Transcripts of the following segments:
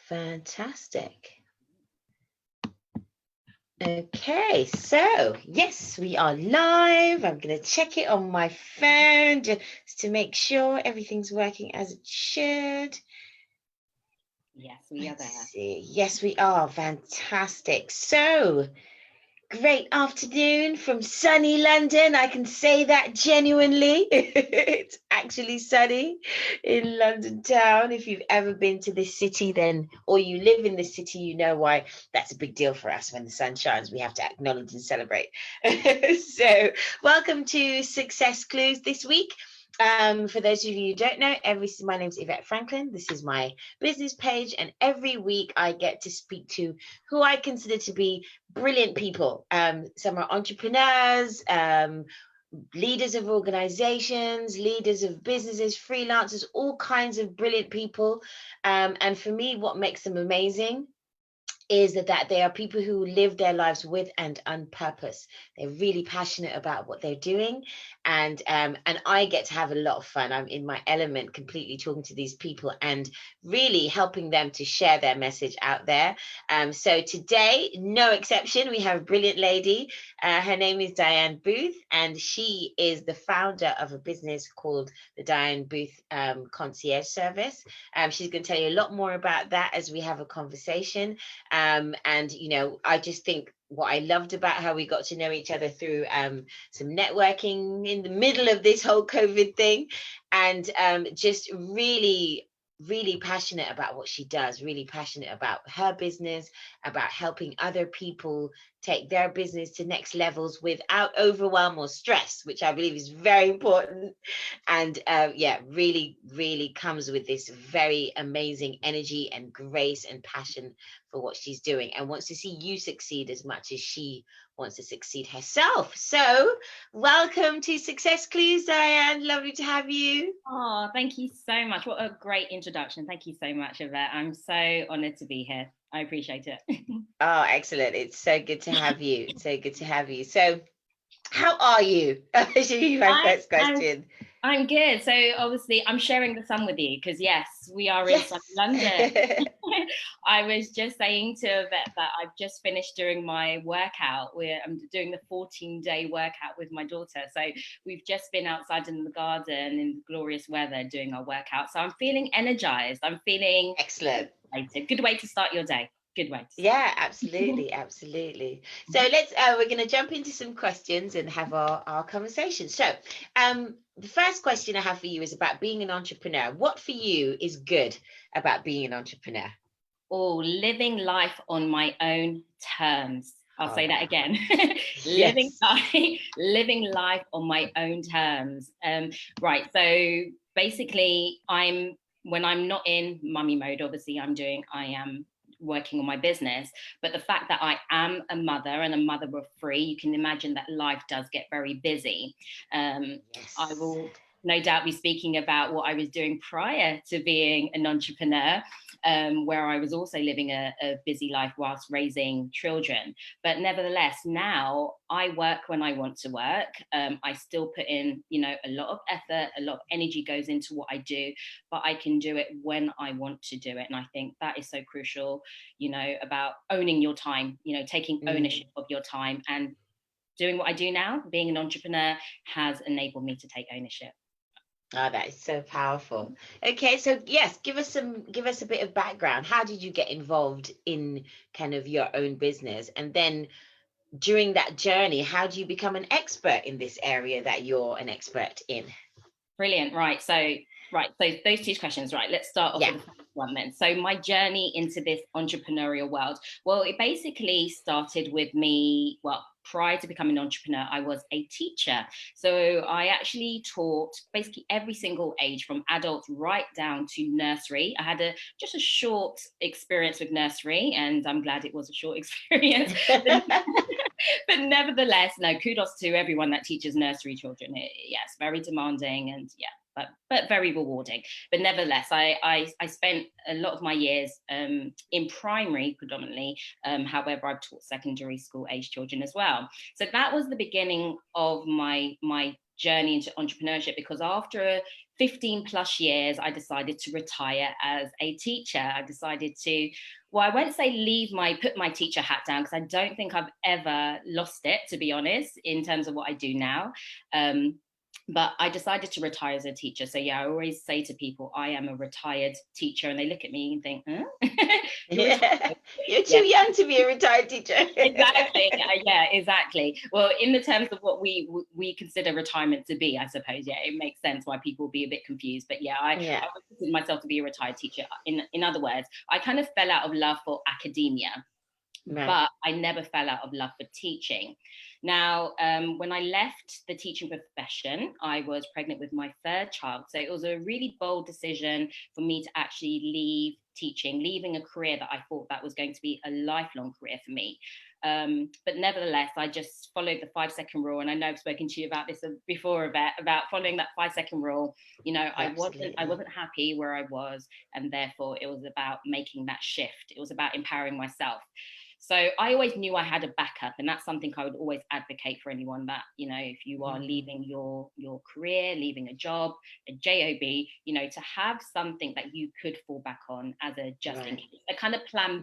Fantastic. Okay, so yes, we are live. I'm going to check it on my phone just to make sure everything's working as it should. Yes, we are there. See. Yes, we are. Fantastic. So, great afternoon from sunny London. I can say that genuinely. It's actually sunny in London town. If you've ever been to this city, then, or you live in this city, you know why that's a big deal for us. When the sun shines, we have to acknowledge and celebrate. So, welcome to Success Clues this week. For those of you who don't know, my name is Yvette Franklin. This is my business page, and every week I get to speak to who I consider to be brilliant people. Some are entrepreneurs, leaders of organizations, leaders of businesses, freelancers, all kinds of brilliant people. And for me, what makes them amazing is that they are people who live their lives with and on purpose. They're really passionate about what they're doing, and I get to have a lot of fun. I'm in my element, completely talking to these people and really helping them to share their message out there. So today, no exception, we have a brilliant lady. Her name is Diane Boothe, and she is the founder of a business called the Diane Boothe Concierge Service. She's going to tell you a lot more about that as we have a conversation. And, you know, I just think what I loved about how we got to know each other through some networking in the middle of this whole COVID thing, and just really passionate about what she does, really passionate about her business, about helping other people take their business to next levels without overwhelm or stress, which I believe is very important. And yeah, really comes with this very amazing energy and grace and passion for what she's doing, and wants to see you succeed as much as she wants to succeed herself. So welcome to Success Clues, Diane. Lovely to have you. Oh, thank you so much. What a great introduction. Thank you so much, Yvette. I'm so honoured to be here. I appreciate it. Oh, excellent. It's so good to have you. So good to have you. So how are you? Should be my first question. I'm good. So obviously I'm sharing the sun with you because yes, we are in sunny London. I was just saying to Yvette that I've just finished doing my workout. I'm doing the 14-day workout with my daughter. So we've just been outside in the garden in glorious weather doing our workout. So I'm feeling energized. I'm feeling excellent. Excited. Good way to start your day. Good way. Yeah, absolutely. So let's we're going to jump into some questions and have our conversation. So the first question I have for you is about being an entrepreneur. What for you is good about being an entrepreneur? Oh, living life on my own terms. I'll say that again. Yes. living life on my own terms. Right. So basically, when I'm not in mummy mode, obviously I am working on my business. But the fact that I am a mother and a mother of three, you can imagine that life does get very busy. Yes. I will no doubt be speaking about what I was doing prior to being an entrepreneur, where I was also living a busy life whilst raising children. But nevertheless, now I work when I want to work. I still put in, a lot of effort, a lot of energy goes into what I do, but I can do it when I want to do it. And I think that is so crucial, about owning your time, taking ownership of your time, and doing what I do now, being an entrepreneur, has enabled me to take ownership. Oh, that is so powerful. Okay, so yes, give us a bit of background. How did you get involved in kind of your own business? And then during that journey, how do you become an expert in this area that you're an expert in? Brilliant. Right. So those two questions, right? Let's start off with the first one then. So my journey into this entrepreneurial world, well, it basically started with me, prior to becoming an entrepreneur, I was a teacher. So I actually taught basically every single age, from adults right down to nursery. I had just a short experience with nursery, and I'm glad it was a short experience. But nevertheless, no, kudos to everyone that teaches nursery children. Yes, very demanding, and but very rewarding. But nevertheless, I spent a lot of my years in primary predominantly. However, I've taught secondary school age children as well. So that was the beginning of my journey into entrepreneurship, because after 15 plus years, I decided to retire as a teacher. I decided to, well, I won't say put my teacher hat down, because I don't think I've ever lost it, to be honest, in terms of what I do now. But I decided to retire as a teacher. So yeah, I always say to people, I am a retired teacher, and they look at me and think, huh? You're Yeah. retired? You're Yeah. too young to be a retired teacher. Exactly. Yeah, exactly. Well, in the terms of what we consider retirement to be, I suppose, yeah, it makes sense why people will be a bit confused. But yeah, I consider myself to be a retired teacher. In other words, I kind of fell out of love for academia, but I never fell out of love for teaching. Now, when I left the teaching profession, I was pregnant with my third child. So it was a really bold decision for me to actually leave teaching, leaving a career that I thought that was going to be a lifelong career for me. But nevertheless, I just followed the 5-second rule. And I know I've spoken to you about this before, about following that 5-second rule. You know, I wasn't happy where I was, and therefore it was about making that shift. It was about empowering myself. So I always knew I had a backup, and that's something I would always advocate for anyone, that, you know, if you are leaving your career, leaving a job, a job, you know, to have something that you could fall back on as a just in case, a kind of plan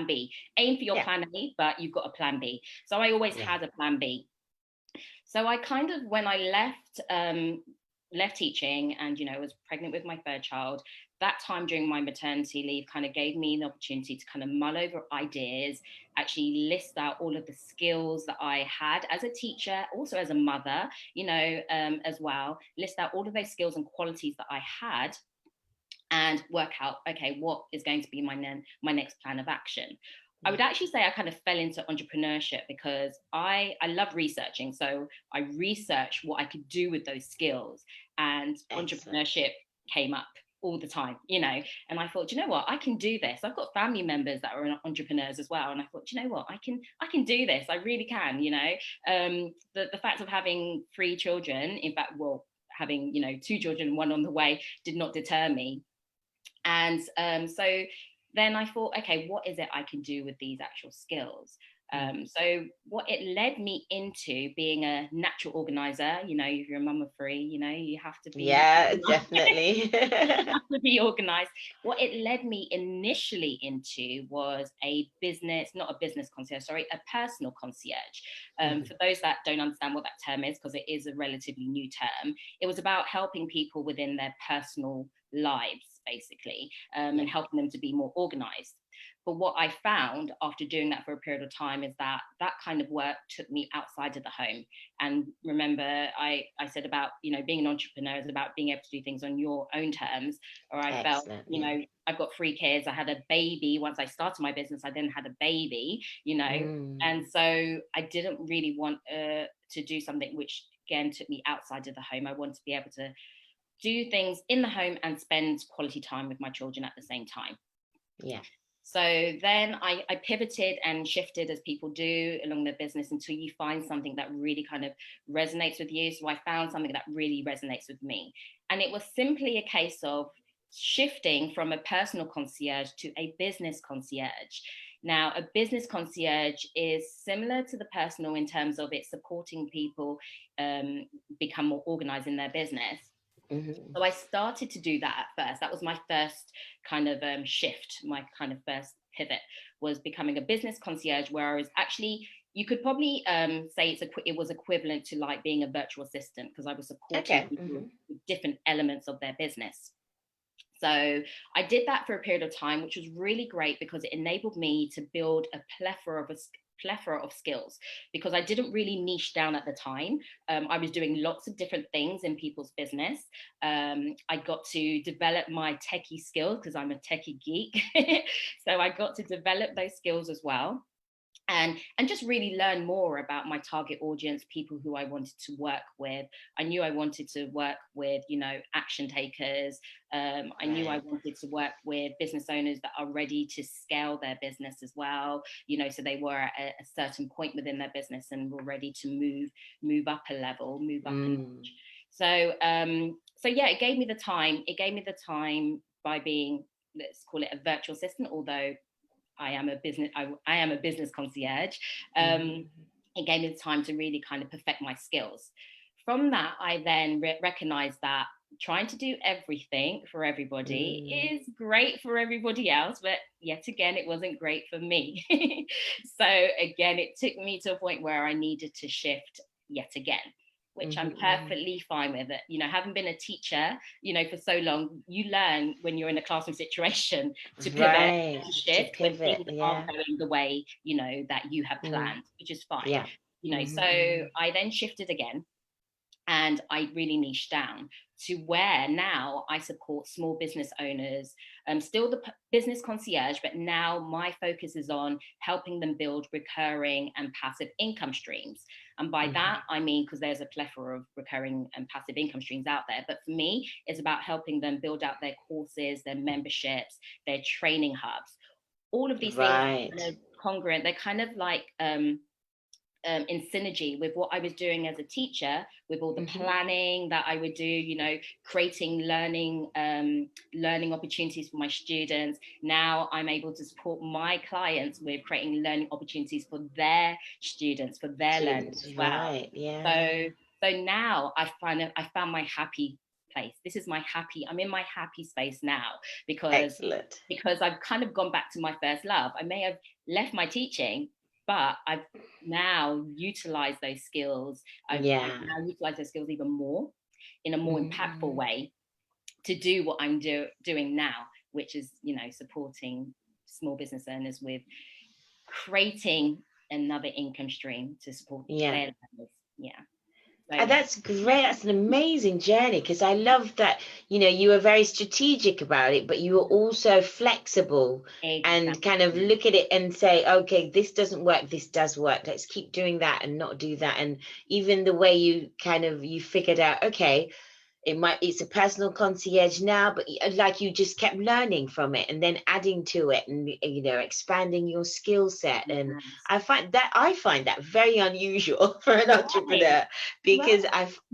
B. Aim for your plan A, but you've got a plan B. So I always had a plan B. So I kind of, when I left teaching and, you know, was pregnant with my third child, that time during my maternity leave kind of gave me an opportunity to kind of mull over ideas, actually list out all of the skills that I had as a teacher, also as a mother, you know, as well, list out all of those skills and qualities that I had, and work out, okay, what is going to be my next plan of action. I would actually say I kind of fell into entrepreneurship because I love researching. So I researched what I could do with those skills, and entrepreneurship came up all the time, you know, and I thought, you know what, I can do this. I've got family members that are entrepreneurs as well. And I thought, you know what, I can do this. I really can, you know. The fact of having 3 children, in fact, well, having, you know, 2 children, 1 on the way, did not deter me. And so then I thought, okay, what is it I can do with these actual skills? So what it led me into being a natural organizer. You know, if you're a mum of 3, you know, you have to be definitely. you have to be organized. What it led me initially into was a personal concierge. For those that don't understand what that term is, because it is a relatively new term, it was about helping people within their personal lives, basically, and helping them to be more organized. But what I found after doing that for a period of time is that that kind of work took me outside of the home. And remember, I said about, you know, being an entrepreneur is about being able to do things on your own terms. Or I felt, you know, I've got 3 kids. I had a baby. Once I started my business, I then had a baby, you know. And so I didn't really want to do something which, again, took me outside of the home. I wanted to be able to do things in the home and spend quality time with my children at the same time. So then I pivoted and shifted, as people do along their business, until you find something that really kind of resonates with you. So I found something that really resonates with me. And it was simply a case of shifting from a personal concierge to a business concierge. Now, a business concierge is similar to the personal in terms of it's supporting people become more organized in their business. So I started to do that at first. That was my first kind of shift. My kind of first pivot was becoming a business concierge, where I was actually, you could probably say it was equivalent to like being a virtual assistant, because I was supporting people with different elements of their business. So I did that for a period of time, which was really great because it enabled me to build a plethora of skills, because I didn't really niche down at the time. I was doing lots of different things in people's business. I got to develop my techie skills because I'm a techie geek. So I got to develop those skills as well. And just really learn more about my target audience, people who I wanted to work with. I knew I wanted to work with, you know, action takers. I knew I wanted to work with business owners that are ready to scale their business as well, you know, so they were at a certain point within their business and were ready to move up a level, move up a notch. So yeah, it gave me the time by being, let's call it, a virtual assistant, although I am a business concierge. It gave me the time to really kind of perfect my skills. from that, I then recognized that trying to do everything for everybody is great for everybody else, but yet again, it wasn't great for me. So again, it took me to a point where I needed to shift yet again, which I'm perfectly fine with it. You know, having been a teacher, you know, for so long, you learn when you're in a classroom situation to pivot, to shift when things aren't going the way, you know, that you have planned, which is fine. You know, so I then shifted again, and I really niched down to where now I support small business owners, still the business concierge, but now my focus is on helping them build recurring and passive income streams. And by that, I mean, because there's a plethora of recurring and passive income streams out there. But for me, it's about helping them build out their courses, their memberships, their training hubs. All of these things are kind of congruent. They're kind of like in synergy with what I was doing as a teacher, with all the planning that I would do, you know, creating learning opportunities for my students. Now I'm able to support my clients with creating learning opportunities for their students, for their learners as well. So now I found my happy place. This is I'm in my happy space now, because I've kind of gone back to my first love. I may have left my teaching, but I've now utilized those skills. I've now utilized those skills even more, in a more impactful way, to do what I'm doing now, which is, you know, supporting small business owners with creating another income stream to support their learners. And that's great. That's an amazing journey, because I love that, you know, you were very strategic about it, but you were also flexible and kind of look at it and say, okay, this doesn't work, this does work. Let's keep doing that and not do that. And even the way you figured out, okay, it's a personal concierge now, but like you just kept learning from it and then adding to it, and, you know, expanding your skill set. And I find that very unusual for an entrepreneur, because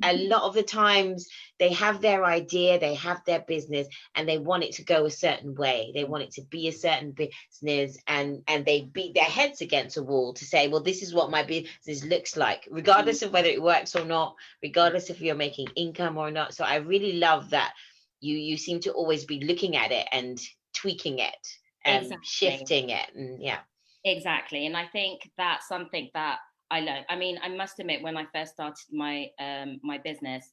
a lot of the times they have their idea, they have their business, and they want it to go a certain way. They want it to be a certain business, and they beat their heads against a wall to say, well, this is what my business looks like, regardless of whether it works or not, regardless if you're making income or not. So I really love that you seem to always be looking at it and tweaking it and shifting it. And exactly. And I think that's something that I learned. I mean, I must admit, when I first started my my business,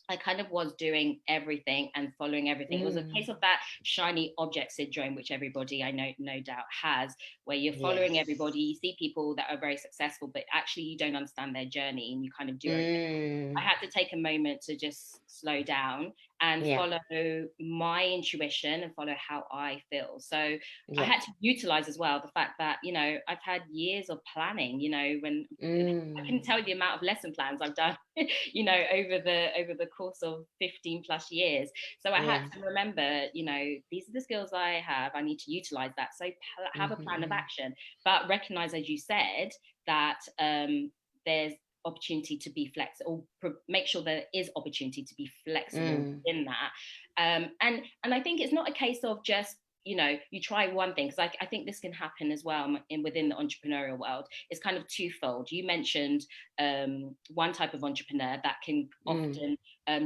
I kind of was doing everything and following everything. It was a case of that shiny object syndrome, which everybody I know no doubt has, where you're following everybody. You see people that are very successful, but actually you don't understand their journey, and you kind of do everything. I had to take a moment to just slow down and follow my intuition and follow how I feel. So I had to utilize as well the fact that, you know, I've had years of planning, you know, when I can tell you the amount of lesson plans I've done, you know, over the course of 15 plus years. So I had to remember, you know, these are the skills I have. I need to utilize that. So have a plan of action, but recognize, as you said, that there's opportunity to be flexible, or make sure there is opportunity to be flexible in that. And I think it's not a case of just, you know, you try one thing, because I think this can happen as well within the entrepreneurial world. It's kind of twofold. You mentioned one type of entrepreneur that can often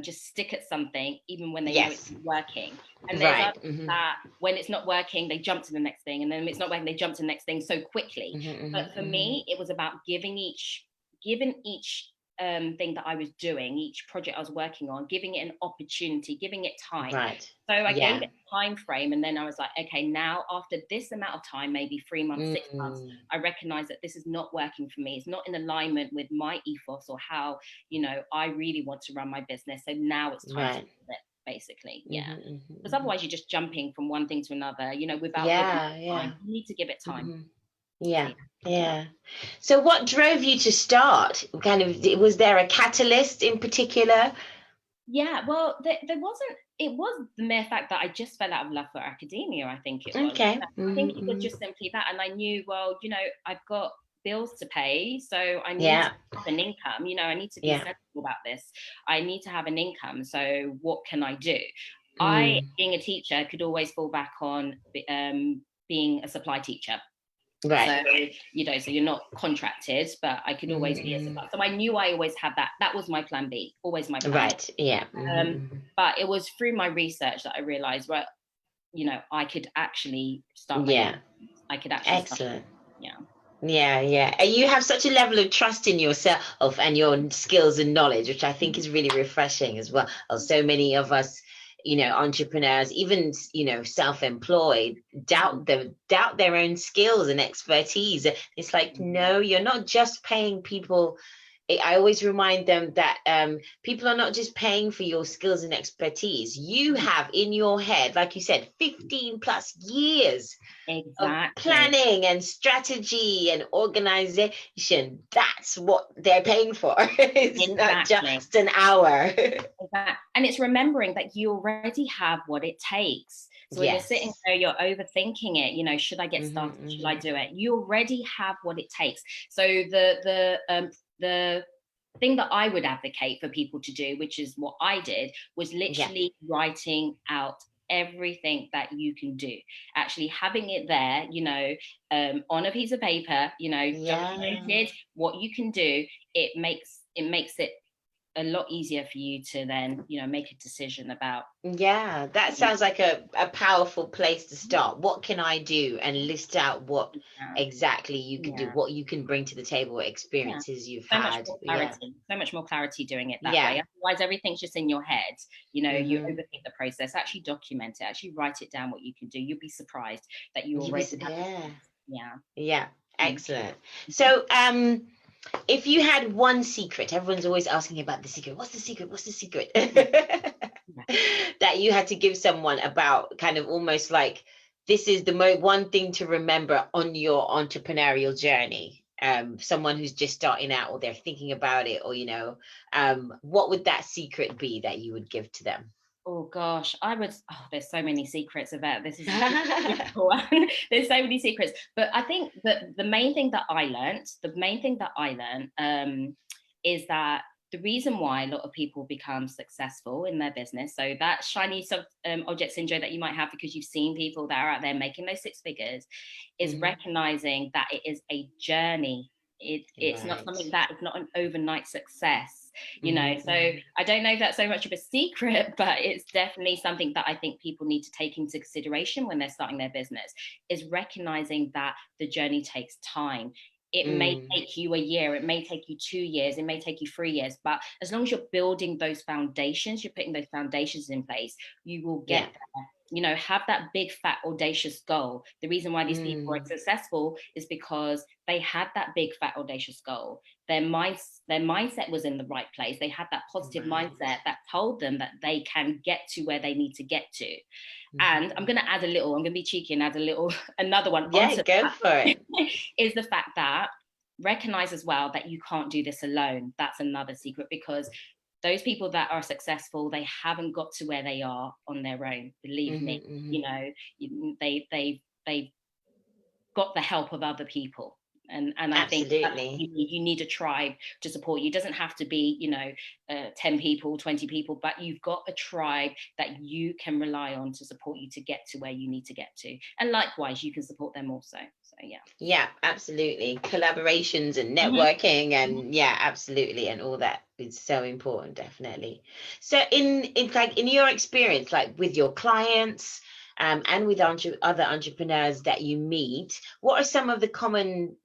just stick at something even when they know it's working. And there's others that when it's not working, they jump to the next thing, and then when it's not working, they jump to the next thing so quickly. But for me, it was about giving each thing that I was doing, each project I was working on, giving it an opportunity, giving it time. So I gave it a time frame, and then I was like, okay, now after this amount of time, maybe 3 months, 6 months, I recognize that this is not working for me. It's not in alignment with my ethos or how, you know, I really want to run my business. So now it's time to do it, basically. Because otherwise you're just jumping from one thing to another, you know, without giving time. You need to give it time. So what drove you to start? Kind of, was there a catalyst in particular? Well, there wasn't. It was the mere fact that I just fell out of love for academia, I think it was. Okay. I think it was just simply that. And I knew, well, you know, I've got bills to pay, so I need to have an income. You know, I need to be sensible about this. I need to have an income. So what can I do? I, being a teacher, could always fall back on being a supply teacher. Right. So, so you're not contracted, but I could always be a supplier. So I knew I always had that. That was my plan B, always my plan. Right. Yeah. But it was through my research that I realized, right, I could actually start my own. I could actually Excellent. Yeah. Yeah. And you have such a level of trust in yourself and your skills and knowledge, which I think is really refreshing as well. So many of us, entrepreneurs, even, self-employed, doubt their own skills and expertise. It's like, no, you're not just paying people. I always remind them that people are not just paying for your skills and expertise. You have in your head, like you said, 15 plus years of planning and strategy and organization. That's what they're paying for. It's not just an hour. And it's remembering that you already have what it takes. So when you're sitting there, you're overthinking it, should I get started? Should I do it? You already have what it takes. So the thing that I would advocate for people to do, which is what I did, was literally writing out everything that you can do, actually having it there, on a piece of paper, documented what you can do. It makes it a lot easier for you to then, make a decision about. Yeah, that sounds like a powerful place to start. What can I do? And list out what exactly you can do, what you can bring to the table, what experiences you've had. So much more clarity doing it that way. Otherwise, everything's just in your head. You overthink the process. Actually document it. Actually write it down what you can do. You'll be surprised that you already have. Yeah. Excellent. So, if you had one secret, everyone's always asking about the secret. What's the secret? What's the secret? That you had to give someone about, kind of almost like, this is the one thing to remember on your entrepreneurial journey. Someone who's just starting out, or they're thinking about it, or, what would that secret be that you would give to them? Oh gosh, there's so many secrets about this. Is there's so many secrets, but I think that the main thing that I learned, is that the reason why a lot of people become successful in their business, so that shiny object syndrome that you might have because you've seen people that are out there making those six figures, is recognizing that it is a journey. It's not something that is not an overnight success. So I don't know if that's so much of a secret, but it's definitely something that I think people need to take into consideration when they're starting their business, is recognizing that the journey takes time. It may take you a year, it may take you 2 years, it may take you 3 years, but as long as you're building those foundations, you're putting those foundations in place, you will get there. Have that big, fat, audacious goal. The reason why these people are successful is because they had that big, fat, audacious goal. Their mindset was in the right place. They had that positive mindset that told them that they can get to where they need to get to. And I'm going to be cheeky and add another one. Yeah, go for it. Is the fact that recognize as well that you can't do this alone. That's another secret, because those people that are successful, they haven't got to where they are on their own. Believe me, they've got the help of other people. And I think you need a tribe to support you. It doesn't have to be, 10 people, 20 people, but you've got a tribe that you can rely on to support you to get to where you need to get to. And likewise, you can support them also. So, yeah. Yeah, absolutely. Collaborations and networking and absolutely. And all that is so important, definitely. So in your experience, like with your clients, and with other entrepreneurs that you meet, what are some of the common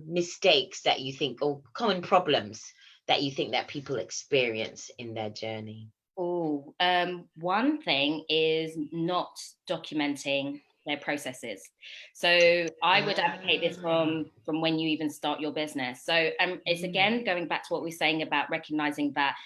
mistakes that you think, or common problems that you think that people experience in their journey? One thing is not documenting their processes. So I would advocate this from when you even start your business. So it's again going back to what we're saying about recognizing that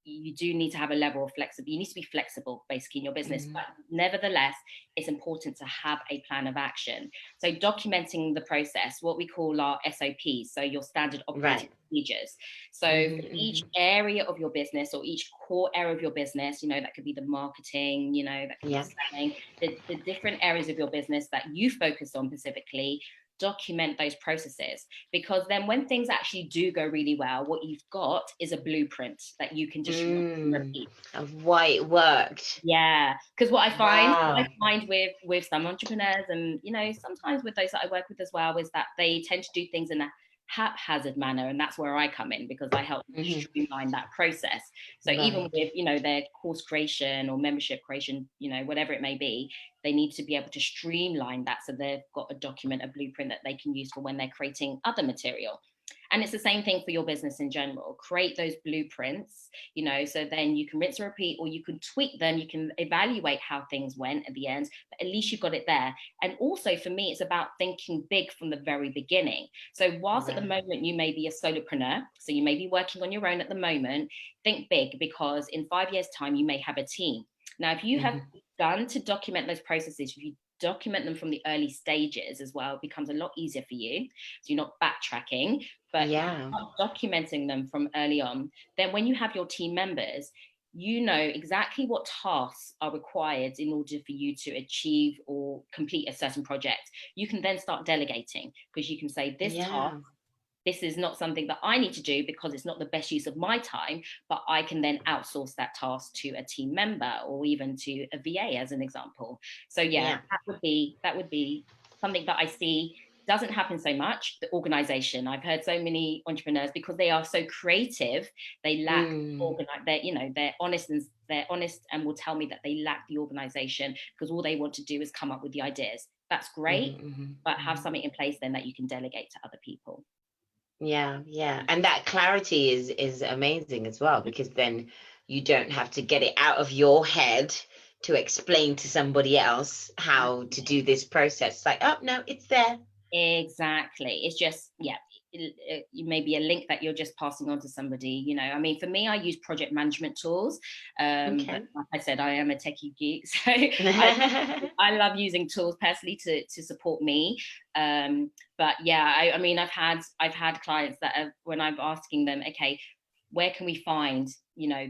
you do need to have a level of flexibility. You need to be flexible, basically, in your business. But nevertheless, it's important to have a plan of action. So documenting the process, what we call our SOPs, so your standard operating procedures. So for each area of your business, or each core area of your business, that could be the marketing, that could be selling, the different areas of your business that you focus on specifically, document those processes, because then when things actually do go really well, what you've got is a blueprint that you can just repeat of why it worked. Yeah, because what I Wow. find with some entrepreneurs, and sometimes with those that I work with as well, is that they tend to do things in a haphazard manner, and that's where I come in, because I help streamline that process. So even with their course creation or membership creation, whatever it may be, they need to be able to streamline that, so they've got a document, a blueprint that they can use for when they're creating other material. And it's the same thing for your business in general. Create those blueprints, so then you can rinse and repeat, or you can tweak them, you can evaluate how things went at the end, but at least you've got it there. And also for me, it's about thinking big from the very beginning. So whilst at the moment you may be a solopreneur, so you may be working on your own at the moment, think big, because in 5 years' time, you may have a team. Now, if you have begun to document those processes, if you document them from the early stages as well, it becomes a lot easier for you. So you're not backtracking, but documenting them from early on. Then when you have your team members, you know exactly what tasks are required in order for you to achieve or complete a certain project. You can then start delegating, because you can say this task, this is not something that I need to do because it's not the best use of my time, but I can then outsource that task to a team member or even to a VA, as an example. So that would be something that I see doesn't happen so much. The organization. I've heard so many entrepreneurs, because they are so creative, they lack they're honest and will tell me that they lack the organization, because all they want to do is come up with the ideas. That's great, but have something in place then that you can delegate to other people. Yeah. And that clarity is amazing as well, because then you don't have to get it out of your head to explain to somebody else how to do this process. Like, oh no, it's there. Exactly. It's just, it may be a link that you're just passing on to somebody. I mean, for me, I use project management tools. But like I said, I am a techie geek, so I love using tools personally to support me. But yeah, I mean, I've had clients that have, when I'm asking them, okay, where can we find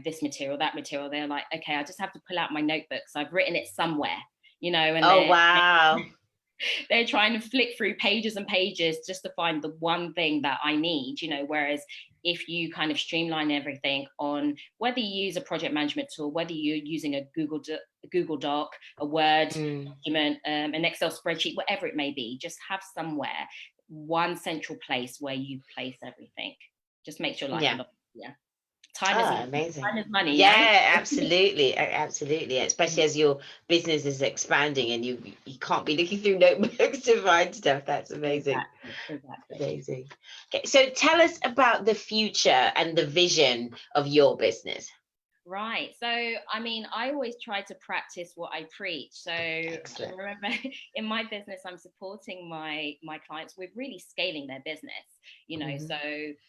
this material, that material, they're like, okay, I just have to pull out my notebooks, I've written it somewhere, and wow. they're trying to flick through pages and pages just to find the one thing that I need, whereas if you kind of streamline everything on whether you use a project management tool, whether you're using a Google Doc, a Word document, an Excel spreadsheet, whatever it may be, just have somewhere, one central place where you place everything. Just makes your life a lot easier. Amazing. Time is money. Yeah, absolutely, especially as your business is expanding and you can't be looking through notebooks to find stuff. That's amazing. Exactly. Amazing. Okay, so tell us about the future and the vision of your business. Right. So, I mean, I always try to practice what I preach. So Excellent. I remember in my business, I'm supporting my clients with really scaling their business, so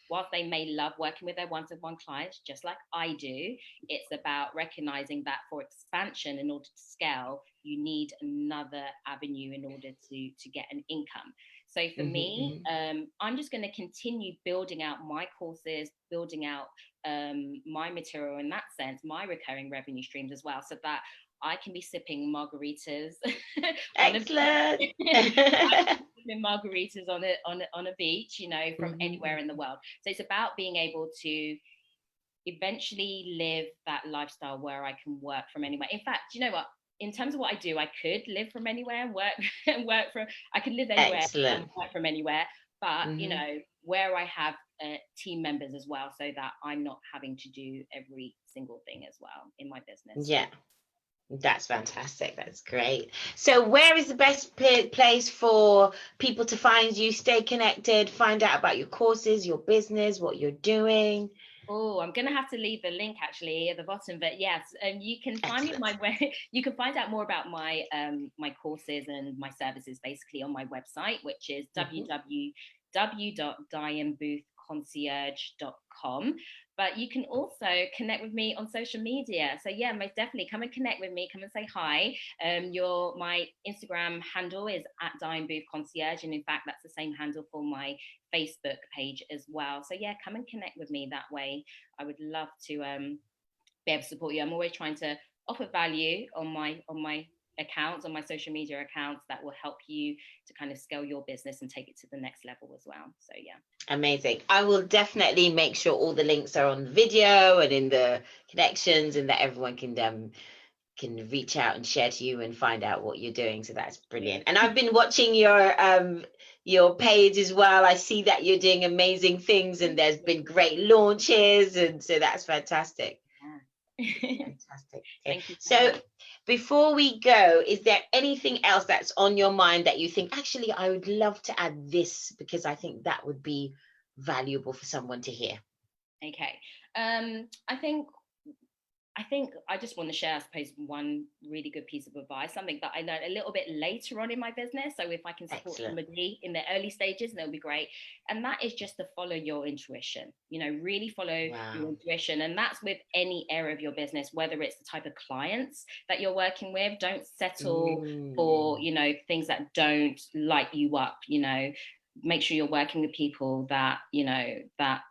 whilst they may love working with their one-to-one clients, just like I do, it's about recognizing that for expansion, in order to scale, you need another avenue in order to get an income. So for me, I'm just going to continue building out my courses, building out my material in that sense, my recurring revenue streams as well, so that I can be sipping margaritas. Excellent. Margaritas on a beach, from anywhere in the world. So it's about being able to eventually live that lifestyle where I can work from anywhere. In fact, you know what? In terms of what I do, I could live from anywhere and work from. I could live anywhere and work from anywhere. But where I have team members as well, so that I'm not having to do every single thing as well in my business. Yeah, that's fantastic. That's great. So where is the best place for people to find you, stay connected, find out about your courses, your business, what you're doing? Oh, I'm gonna have to leave the link actually at the bottom, but yes, you can find me on my web. You can find out more about my my courses and my services basically on my website, which is www.dianebootheconcierge.com. But you can also connect with me on social media. So yeah, most definitely come and connect with me. Come and say hi. My Instagram handle is @DianeBootheConcierge, and in fact, that's the same handle for my Facebook page as well. So yeah, come and connect with me that way. I would love to be able to support you. I'm always trying to offer value on my accounts, on my social media accounts, that will help you to kind of scale your business and take it to the next level as well. So yeah. Amazing. I will definitely make sure all the links are on the video and in the connections, and that everyone can reach out and share to you and find out what you're doing. So that's brilliant. And I've been watching your page as well. I see that you're doing amazing things, and there's been great launches, and so that's fantastic. Fantastic. Okay. Thank you so before we go, is there anything else that's on your mind that you think, actually, I would love to add this because I think that would be valuable for someone to hear? Okay. I think I just want to share, I suppose, one really good piece of advice, something that I learned a little bit later on in my business. So if I can support somebody in the early stages, that'll be great. And that is just to follow your intuition, really follow your intuition. And that's with any area of your business, whether it's the type of clients that you're working with. Don't settle for, things that don't light you up, make sure you're working with people that, that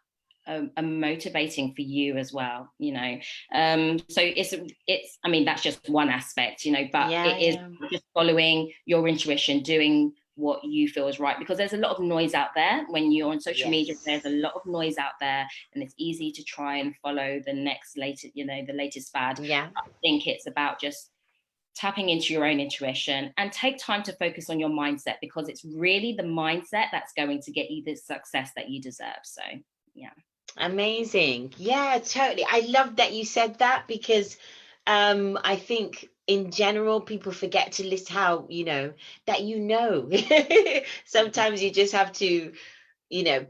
are motivating for you as well, so it's I mean, that's just one aspect, but it is just following your intuition, doing what you feel is right, because there's a lot of noise out there when you're on social media. There's a lot of noise out there, and it's easy to try and follow the latest fad. I think it's about just tapping into your own intuition and take time to focus on your mindset, because it's really the mindset that's going to get you the success that you deserve. So yeah. Amazing. Yeah, totally. I love that you said that, because I think in general people forget to list how, that sometimes you just have to,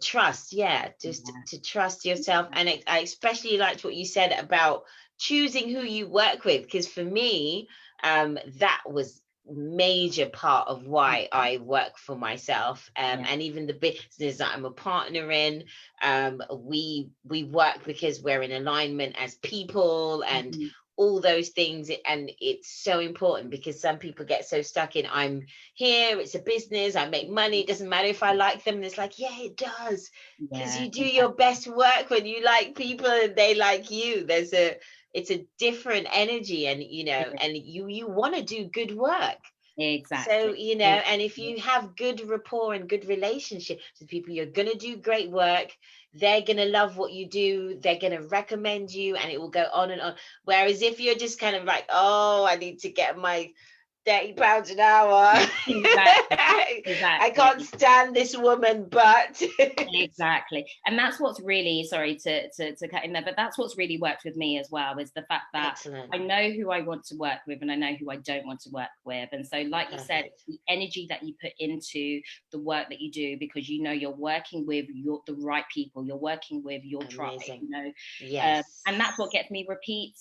trust. To trust yourself. And I especially liked what you said about choosing who you work with, because for me, that was major part of why I work for myself, and even the business that I'm a partner in, we work because we're in alignment as people, and all those things. And it's so important, because some people get so stuck in, I'm here, it's a business, I make money, it doesn't matter if I like them. And it's like, yeah, it does, because you do your best work when you like people and they like you. It's a different energy, and and you want to do good work. Exactly. So and if you have good rapport and good relationship with people, you're going to do great work. They're going to love what you do. They're going to recommend you, and it will go on and on. Whereas if you're just kind of like, oh, I need to get my £30 an hour. Exactly. I can't stand this woman, but exactly. And that's what's really, sorry to cut in there, but that's what's really worked with me as well, is the fact that I know who I want to work with and I know who I don't want to work with. And so, like you said, it's the energy that you put into the work that you do, because you're working with the right people, you're working with your tribe, and that's what gets me repeat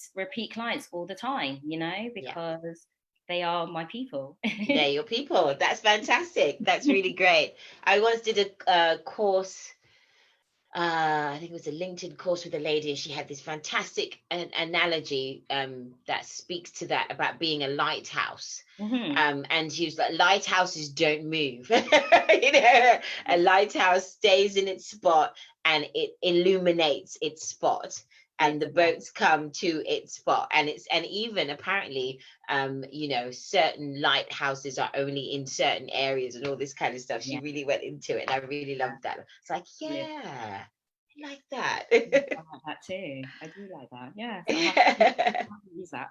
clients all the time, because they are my people. They're your people. That's fantastic. That's really great. I once did a course, I think it was a LinkedIn course with a lady, and she had this fantastic analogy that speaks to that, about being a lighthouse. And she was like, lighthouses don't move. A lighthouse stays in its spot and it illuminates its spot, and the boats come to its spot. And even apparently, certain lighthouses are only in certain areas and all this kind of stuff. She really went into it, and I really loved that. It's like, I like that. I like that too. I do like that. Yeah. So I'll have to use that.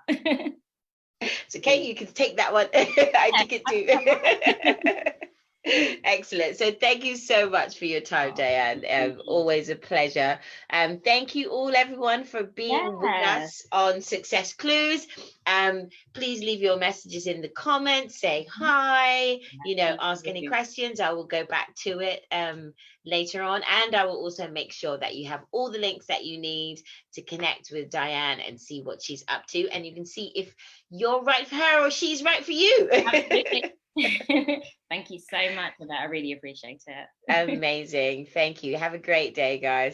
So Kate, you can take that one. I took it too. Excellent. So thank you so much for your time, Diane. Always a pleasure. Thank you all, everyone, for being with us on Success Clues. Please leave your messages in the comments. Say hi, ask any questions. I will go back to it later on. And I will also make sure that you have all the links that you need to connect with Diane and see what she's up to. And you can see if you're right for her or she's right for you. Absolutely. Thank you so much for that. I really appreciate it. Amazing. Thank you. Have a great day, guys.